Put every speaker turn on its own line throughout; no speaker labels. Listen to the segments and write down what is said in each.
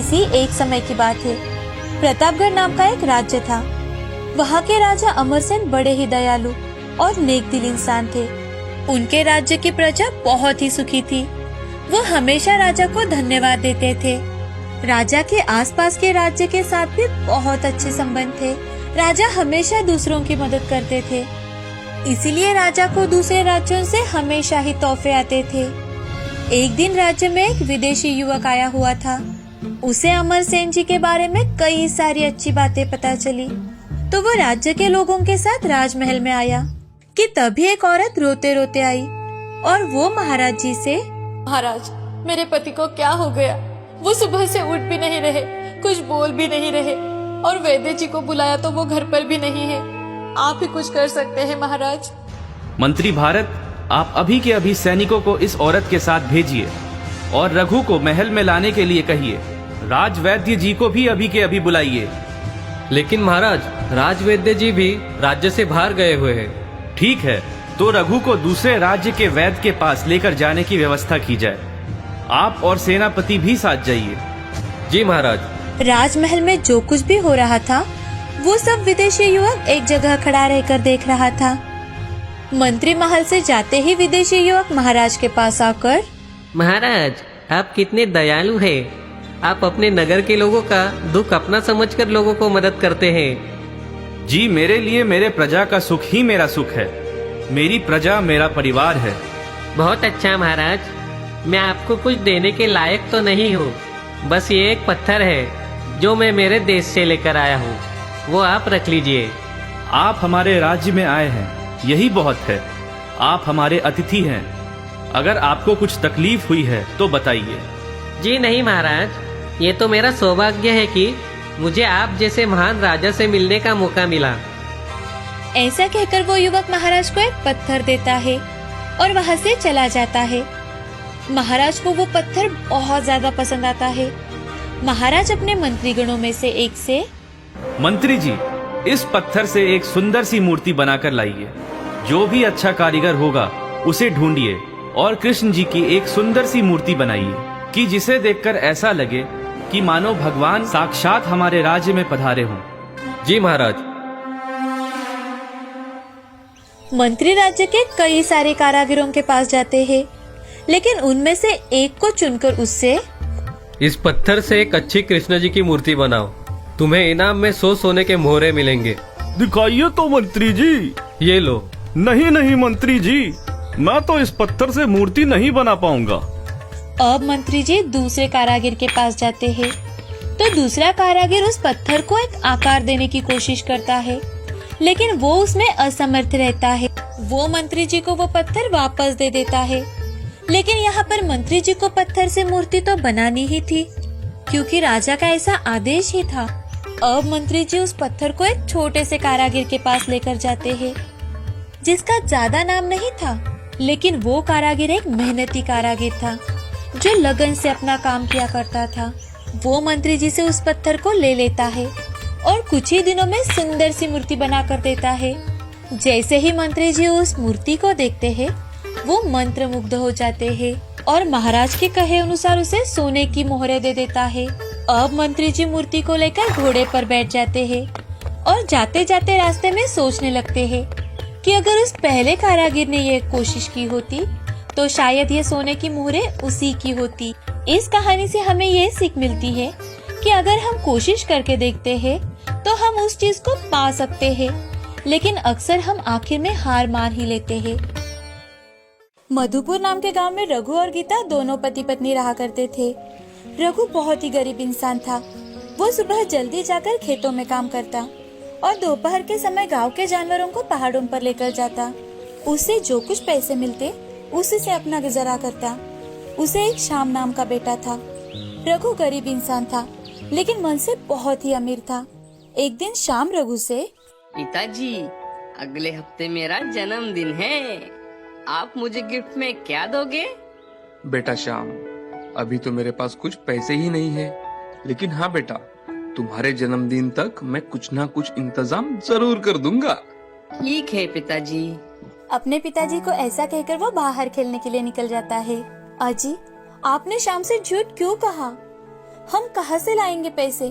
सी एक समय की बात है। प्रतापगढ़ नाम का एक राज्य था। वहाँ के राजा अमरसेन बड़े ही दयालु और नेक दिल इंसान थे। उनके राज्य की प्रजा बहुत ही सुखी थी। वो हमेशा राजा को धन्यवाद देते थे। राजा के आसपास के राज्य के साथ भी बहुत अच्छे संबंध थे। राजा हमेशा दूसरों की मदद करते थे, इसीलिए राजा को दूसरे राज्यों से हमेशा ही तोहफे आते थे। एक दिन राज्य में एक विदेशी युवक आया हुआ था। उसे अमरसेन जी के बारे में कई सारी अच्छी बातें पता चली, तो वो राज्य के लोगों के साथ राजमहल में आया कि तभी एक औरत रोते रोते आई और वो महाराज जी से,
महाराज, मेरे पति को क्या हो गया? वो सुबह से उठ भी नहीं रहे, कुछ बोल भी नहीं रहे, और वैद्य जी को बुलाया तो वो घर पर भी नहीं है। आप ही कुछ कर सकते हैं महाराज।
मंत्री भारत, आप अभी के अभी सैनिकों को इस औरत के साथ भेजिए और रघु को महल में लाने के लिए कहिए। राजवैद्य जी को भी अभी के अभी बुलाइए।
लेकिन महाराज, राजवैद्य जी भी राज्य से बाहर गए हुए हैं।
ठीक है, तो रघु को दूसरे राज्य के वैद्य के पास लेकर जाने की व्यवस्था की जाए। आप और सेनापति भी साथ जाइए।
जी महाराज।
राजमहल में जो कुछ भी हो रहा था वो सब विदेशी युवक एक जगह खड़ा रहकर देख रहा था। मंत्री महल से जाते ही विदेशी युवक महाराज के पास आकर,
महाराज, आप कितने दयालु हैं। आप अपने नगर के लोगों का दुख अपना समझकर लोगों को मदद करते हैं।
जी, मेरे लिए मेरे प्रजा का सुख ही मेरा सुख है। मेरी प्रजा मेरा परिवार है।
बहुत अच्छा महाराज, मैं आपको कुछ देने के लायक तो नहीं हूँ। बस ये एक पत्थर है जो मैं मेरे देश से लेकर आया हूँ, वो आप रख लीजिए।
आप हमारे राज्य में आए हैं, यही बहुत है। आप हमारे अतिथि हैं। अगर आपको कुछ तकलीफ हुई है तो बताइए।
जी नहीं महाराज, ये तो मेरा सौभाग्य है कि मुझे आप जैसे महान राजा से मिलने का मौका मिला।
ऐसा कहकर वो युवक महाराज को एक पत्थर देता है और वहाँ से चला जाता है। महाराज को वो पत्थर बहुत ज्यादा पसंद आता है। महाराज अपने मंत्रीगणों में से एक से,
मंत्री जी, इस पत्थर से एक सुंदर सी मूर्ति बनाकर लाइए। जो भी अच्छा कारीगर होगा उसे ढूंढिए और कृष्ण जी की एक सुंदर सी मूर्ति बनाइए कि जिसे देखकर ऐसा लगे कि मानो भगवान साक्षात हमारे राज्य में पधारे हों।
जी महाराज।
मंत्री राज्य के कई सारे कारीगरों के पास जाते हैं, लेकिन उनमें से एक को चुनकर उससे,
इस पत्थर से एक अच्छी कृष्ण जी की मूर्ति बनाओ। तुम्हें इनाम में 100 सोने के मोहरे मिलेंगे।
दिखाइए तो मंत्री जी।
ये लो।
नहीं नहीं मंत्री जी, मैं तो इस पत्थर से मूर्ति नहीं बना पाऊंगा।
अब मंत्री जी दूसरे कारीगर के पास जाते हैं, तो दूसरा कारीगर उस पत्थर को एक आकार देने की कोशिश करता है, लेकिन वो उसमें असमर्थ रहता है। वो मंत्री जी को वो पत्थर वापस दे देता है, लेकिन यहाँ पर मंत्री जी को पत्थर से मूर्ति तो बनानी ही थी, क्योंकि राजा का ऐसा आदेश ही था। अब मंत्री जी उस पत्थर को एक छोटे से कारीगर के पास लेकर जाते हैं, जिसका ज्यादा नाम नहीं था, लेकिन वो कारीगर एक मेहनती कारीगर था जो लगन से अपना काम किया करता था। वो मंत्री जी से उस पत्थर को ले लेता है और कुछ ही दिनों में सुंदर सी मूर्ति बना कर देता है। जैसे ही मंत्री जी उस मूर्ति को देखते हैं, वो मंत्रमुग्ध हो जाते हैं और महाराज के कहे अनुसार उसे सोने की मोहरे दे देता है। अब मंत्री जी मूर्ति को लेकर घोड़े पर बैठ जाते हैं और जाते जाते रास्ते में सोचने लगते हैं कि अगर उस पहले कारीगर ने ये कोशिश की होती तो शायद ये सोने की मोहरे उसी की होती। इस कहानी से हमें ये सीख मिलती है कि अगर हम कोशिश करके देखते हैं तो हम उस चीज को पा सकते हैं, लेकिन अक्सर हम आखिर में हार मान ही लेते हैं। मधुपुर नाम के गांव में रघु और गीता दोनों पति पत्नी रहा करते थे। रघु बहुत ही गरीब इंसान था। वो सुबह जल्दी जाकर खेतों में काम करता और दोपहर के समय गांव के जानवरों को पहाड़ों पर लेकर जाता। उससे जो कुछ पैसे मिलते उसी से अपना गुजारा करता। उसे एक श्याम नाम का बेटा था। रघु गरीब इंसान था, लेकिन मन से बहुत ही अमीर था। एक दिन श्याम रघु से,
पिताजी, अगले हफ्ते मेरा जन्मदिन है, आप मुझे गिफ्ट में क्या दोगे?
बेटा श्याम, अभी तो मेरे पास कुछ पैसे ही नहीं है, लेकिन हाँ बेटा, तुम्हारे जन्मदिन तक मैं कुछ ना कुछ इंतजाम जरूर कर दूंगा।
ठीक है पिताजी।
अपने पिताजी को ऐसा कहकर वो बाहर खेलने के लिए निकल जाता है। अजी, आपने श्याम से झूठ क्यों कहा? हम कहाँ से लाएंगे पैसे?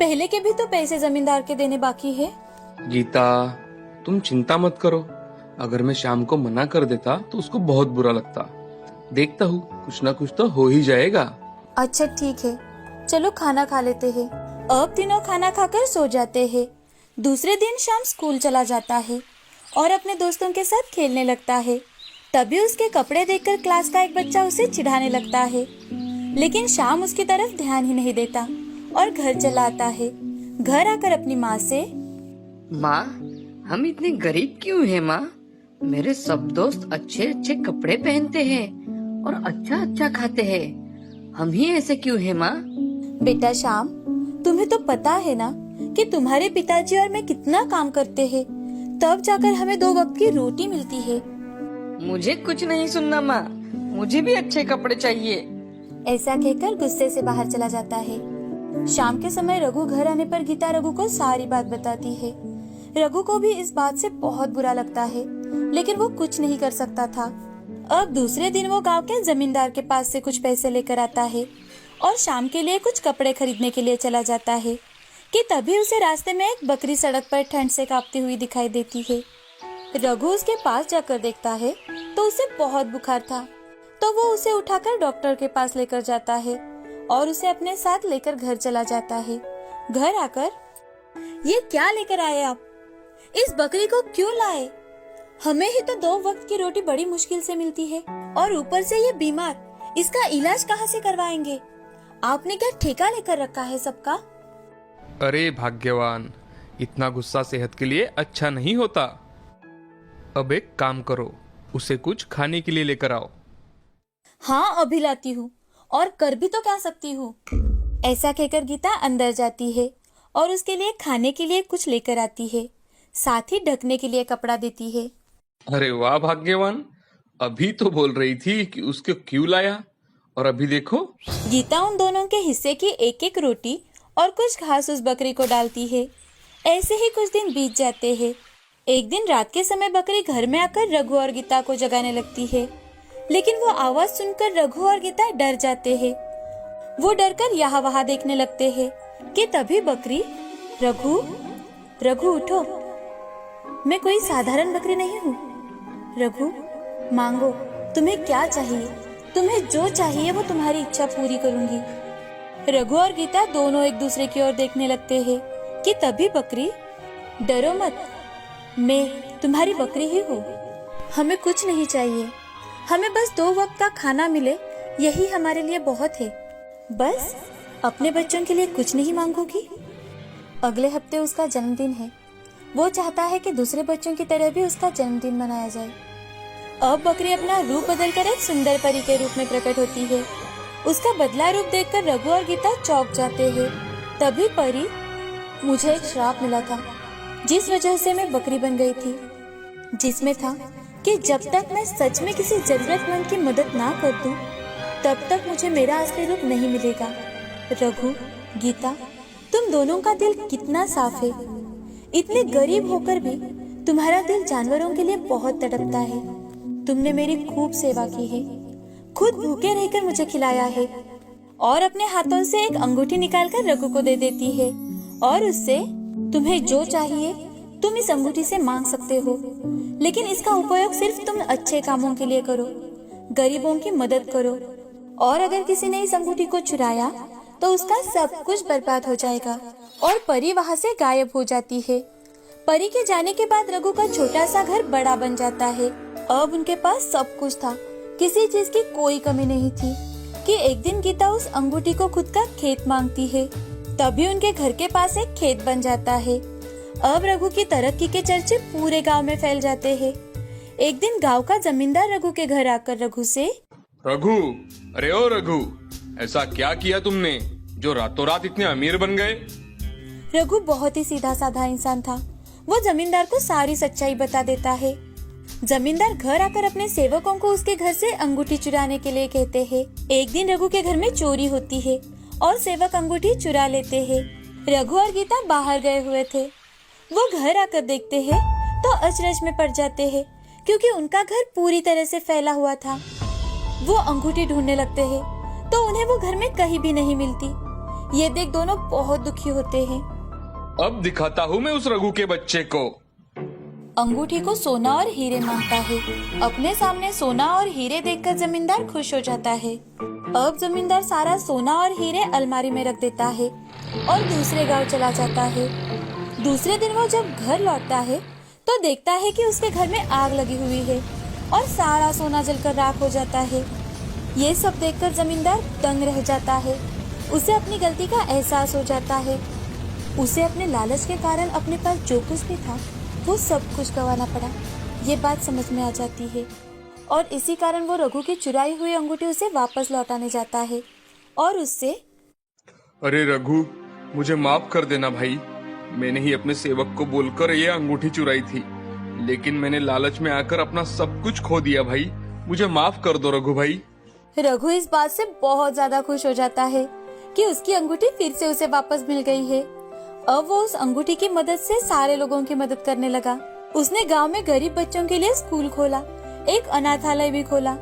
पहले के भी तो पैसे जमींदार के देने बाकी है।
गीता, तुम चिंता मत करो। अगर मैं शाम को मना कर देता तो उसको बहुत बुरा लगता। देखता हूँ कुछ ना कुछ तो हो ही जाएगा।
अच्छा ठीक है, चलो खाना खा लेते हैं। अब तीनों खाना खाकर सो जाते हैं। दूसरे दिन शाम स्कूल चला जाता है और अपने दोस्तों के साथ खेलने लगता है। तभी उसके कपड़े देखकर क्लास का एक बच्चा उसे चिढ़ाने लगता है, लेकिन शाम उसकी तरफ ध्यान ही नहीं देता और घर चला आता है। घर आकर अपनी माँ से,
माँ, हम इतने गरीब क्यों हैं माँ? मेरे सब दोस्त अच्छे अच्छे कपड़े पहनते हैं और अच्छा अच्छा खाते हैं। हम ही ऐसे क्यों हैं माँ?
बेटा श्याम, तुम्हें तो पता है ना कि तुम्हारे पिताजी और मैं कितना काम करते हैं, तब जाकर हमें 2 वक्त की रोटी मिलती है।
मुझे कुछ नहीं सुनना माँ, मुझे भी अच्छे कपड़े चाहिए।
ऐसा कहकर गुस्से से बाहर चला जाता है। शाम के समय रघु घर आने पर गीता रघु को सारी बात बताती है। रघु को भी इस बात से बहुत बुरा लगता है, लेकिन वो कुछ नहीं कर सकता था। अब दूसरे दिन वो गांव के जमींदार के पास से कुछ पैसे लेकर आता है और शाम के लिए कुछ कपड़े खरीदने के लिए चला जाता है कि तभी उसे रास्ते में एक बकरी सड़क पर ठंड से कांपती हुई दिखाई देती है। रघु उसके पास जाकर देखता है तो उसे बहुत बुखार था, तो वो उसे उठाकर डॉक्टर के पास लेकर जाता है और उसे अपने साथ लेकर घर चला जाता है। घर आकर, ये क्या लेकर आए आप? इस बकरी को क्यों लाए? हमें ही तो 2 वक्त की रोटी बड़ी मुश्किल से मिलती है और ऊपर से ये बीमार, इसका इलाज कहाँ से करवाएंगे? आपने क्या ठेका लेकर रखा है सबका?
अरे भाग्यवान, इतना गुस्सा सेहत के लिए अच्छा नहीं होता। अब एक काम करो, उसे कुछ खाने के लिए लेकर आओ।
हाँ, अभी लाती हूँ, और कर भी तो क्या सकती हूँ। ऐसा कहकर गीता अंदर जाती है और उसके लिए खाने के लिए कुछ लेकर आती है, साथ ही ढकने के लिए कपड़ा देती है।
अरे वाह भाग्यवान, अभी तो बोल रही थी कि उसको क्यों लाया, और अभी देखो।
गीता उन दोनों के हिस्से की एक एक रोटी और कुछ घास उस बकरी को डालती है। ऐसे ही कुछ दिन बीत जाते हैं। एक दिन रात के समय बकरी घर में आकर रघु और गीता को जगाने लगती है, लेकिन वो आवाज सुनकर रघु और गीता डर जाते हैं। वो डरकर यहाँ वहाँ देखने लगते हैं कि तभी बकरी, रघु, रघु उठो, मैं कोई साधारण बकरी नहीं हूँ। रघु, मांगो, तुम्हें क्या चाहिए? तुम्हें जो चाहिए वो तुम्हारी इच्छा पूरी करूंगी। रघु और गीता दोनों एक दूसरे की ओर देखने लगते हैं कि तभी बकरी, डरो मत, मैं तुम्हारी बकरी ही हूँ। हमें कुछ नहीं चाहिए, हमें बस 2 वक्त का खाना मिले, यही हमारे लिए बहुत है। बस अपने बच्चों के लिए कुछ नहीं मांगोगी? अगले हफ्ते उसका जन्मदिन है। वो चाहता है कि दूसरे बच्चों की तरह भी उसका जन्मदिन मनाया जाए। अब बकरी अपना रूप बदलकर एक सुंदर परी के रूप में प्रकट होती है। उसका बदला रूप देखकर रघु और गीता चौंक जाते हैं। तभी परी, मुझे एक श्राप मिला था जिस वजह से मैं बकरी बन गई थी, जिसमें था कि जब तक मैं सच में किसी जरूरतमंद की मदद ना कर दूं, तब तक मुझे मेरा असली रूप नहीं मिलेगा। रघु, गीता, तुम दोनों का दिल कितना साफ है। इतने गरीब होकर भी तुम्हारा दिल जानवरों के लिए बहुत तड़पता है। तुमने मेरी खूब सेवा की है, खुद भूखे रहकर मुझे खिलाया है, और अपने हाथों से एक अंगूठी निकालकर रघु को दे देती है और उससे, तुम्हें जो चाहिए तुम इस अंगूठी से मांग सकते हो, लेकिन इसका उपयोग सिर्फ तुम अच्छे कामों के लिए करो, गरीबों की मदद करो, और अगर किसी ने इस अंगूठी को चुराया तो उसका सब कुछ बर्बाद हो जाएगा। और परी वहाँ से गायब हो जाती है। परी के जाने के बाद रघु का छोटा सा घर बड़ा बन जाता है। अब उनके पास सब कुछ था, किसी चीज की कोई कमी नहीं थी कि एक दिन गीता उस अंगूठी को खुद का खेत मांगती है। तभी उनके घर के पास एक खेत बन जाता है। अब रघु की तरक्की के चर्चे पूरे गांव में फैल जाते हैं। एक दिन गांव का जमींदार रघु के घर आकर रघु से,
रघु, अरे ओ रघु, ऐसा क्या किया तुमने जो रातों रात इतने अमीर बन गए?
रघु बहुत ही सीधा साधा इंसान था। वो जमींदार को सारी सच्चाई बता देता है। जमींदार घर आकर अपने सेवकों को उसके घर से अंगूठी चुराने के लिए कहते हैं। एक दिन रघु के घर में चोरी होती है और सेवक अंगूठी चुरा लेते हैं। रघु और गीता बाहर गए हुए थे। वो घर आकर देखते हैं तो अचरज में पड़ जाते हैं, क्योंकि उनका घर पूरी तरह से फैला हुआ था। वो अंगूठी ढूंढने लगते हैं, तो उन्हें वो घर में कहीं भी नहीं मिलती। ये देख दोनों बहुत दुखी होते हैं।
अब दिखाता हूँ मैं उस रघु के बच्चे को।
अंगूठी को सोना और हीरे मांगता है। अपने सामने सोना और हीरे देखकर जमींदार खुश हो जाता है। अब जमींदार सारा सोना और हीरे अलमारी में रख देता है और दूसरे गांव चला जाता है। दूसरे दिन वो जब घर लौटता है तो देखता है कि उसके घर में आग लगी हुई है और सारा सोना जलकर राख हो जाता है। ये सब देखकर जमींदार दंग रह जाता है। उसे अपनी गलती का एहसास हो जाता है। उसे अपने लालच के कारण अपने पास जो कुछ भी था वो सब कुछ गंवाना पड़ा। ये बात समझ में आ जाती है और इसी कारण वो रघु की चुराई हुई अंगूठी उसे वापस लौटाने जाता है और उससे,
अरे रघु, मुझे माफ कर देना भाई। मैंने ही अपने सेवक को बोलकर ये अंगूठी चुराई थी, लेकिन मैंने लालच में आकर अपना सब कुछ खो दिया भाई। मुझे माफ कर दो रघु भाई।
रघु इस बात से बहुत ज्यादा खुश हो जाता है कि उसकी अंगूठी फिर से उसे वापस मिल गई है। अब वो उस अंगूठी की मदद से सारे लोगों की मदद करने लगा। उसने गांव में गरीब बच्चों के लिए स्कूल खोला, एक अनाथालय भी खोला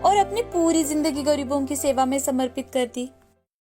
और अपनी पूरी जिंदगी गरीबों की सेवा में समर्पित कर दी।